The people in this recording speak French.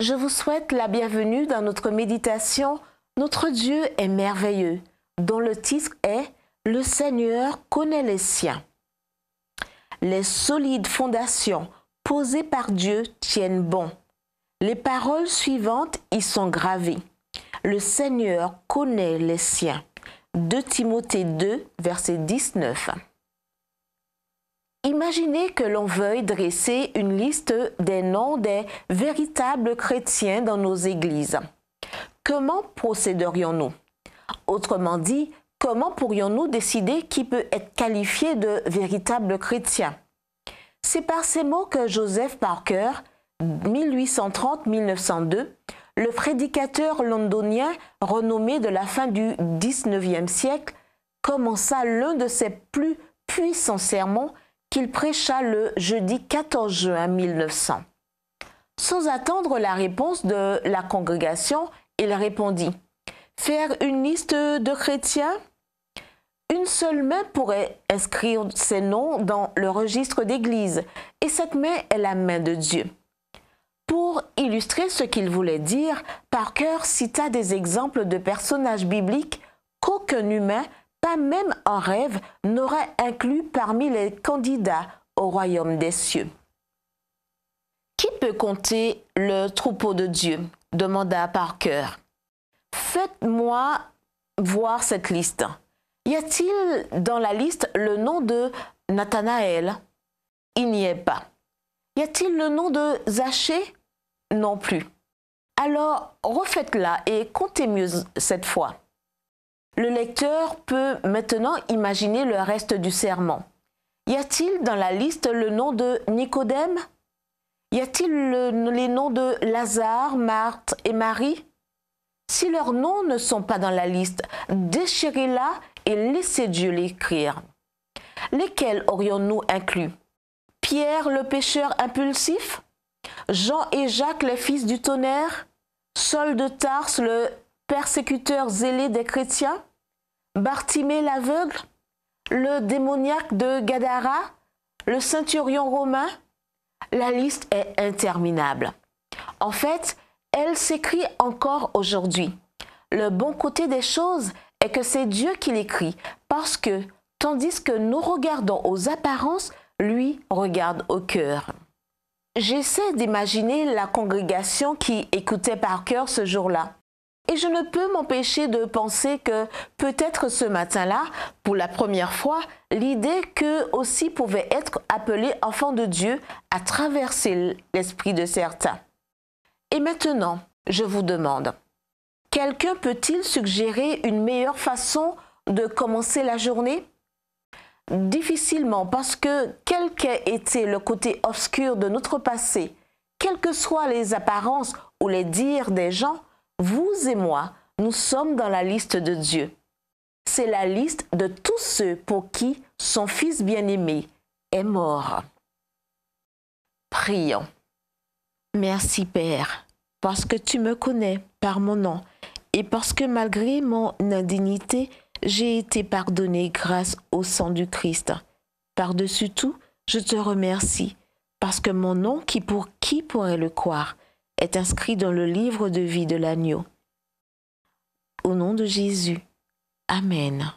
Je vous souhaite la bienvenue dans notre méditation « Notre Dieu est merveilleux » dont le titre est « Le Seigneur connaît les siens ». Les solides fondations posées par Dieu tiennent bon. Les paroles suivantes y sont gravées. Le Seigneur connaît les siens. 2 Timothée 2, verset 19. Imaginez que l'on veuille dresser une liste des noms des véritables chrétiens dans nos églises. Comment procéderions-nous? Autrement dit, comment pourrions-nous décider qui peut être qualifié de véritable chrétien? C'est par ces mots que Joseph Parker, 1830-1902, le prédicateur londonien renommé de la fin du XIXe siècle, commença l'un de ses plus puissants sermons qu'il prêcha le jeudi 14 juin 1900. Sans attendre la réponse de la congrégation, il répondit « Faire une liste de chrétiens ? Une seule main pourrait inscrire ces noms dans le registre d'église, et cette main est la main de Dieu. » Pour illustrer ce qu'il voulait dire, Parker cita des exemples de personnages bibliques qu'aucun humain, pas même en rêve, n'aurait inclus parmi les candidats au royaume des cieux. « Qui peut compter le troupeau de Dieu ?» demanda Parker. « Faites-moi voir cette liste. Y a-t-il dans la liste le nom de Nathanaël? Il n'y est pas. Y a-t-il le nom de Zachée? Non plus. Alors, refaites-la et comptez mieux cette fois. » Le lecteur peut maintenant imaginer le reste du sermon. Y a-t-il dans la liste le nom de Nicodème? Y a-t-il les noms de Lazare, Marthe et Marie? Si leurs noms ne sont pas dans la liste, déchirez-la et laissez Dieu l'écrire. Lesquels aurions-nous inclus? Pierre le pécheur impulsif? Jean et Jacques les fils du tonnerre? Saul de Tarse le persécuteur zélé des chrétiens? Bartimée l'aveugle? Le démoniaque de Gadara? Le centurion romain? La liste est interminable. En fait, elle s'écrit encore aujourd'hui. Le bon côté des choses est que c'est Dieu qui l'écrit, parce que, tandis que nous regardons aux apparences, lui regarde au cœur. J'essaie d'imaginer la congrégation qui écoutait Parker ce jour-là. Et je ne peux m'empêcher de penser que peut-être ce matin-là, pour la première fois, l'idée qu'eux aussi pouvaient être appelés enfants de Dieu a traversé l'esprit de certains. Et maintenant, je vous demande, quelqu'un peut-il suggérer une meilleure façon de commencer la journée? Difficilement, parce que quel qu'ait été le côté obscur de notre passé, quelles que soient les apparences ou les dires des gens, vous et moi, nous sommes dans la liste de Dieu. C'est la liste de tous ceux pour qui son Fils bien-aimé est mort. Prions. Merci Père, parce que tu me connais par mon nom et parce que malgré mon indignité, j'ai été pardonné grâce au sang du Christ. Par-dessus tout, je te remercie, parce que mon nom, qui pourrait le croire, est inscrit dans le livre de vie de l'agneau. Au nom de Jésus. Amen.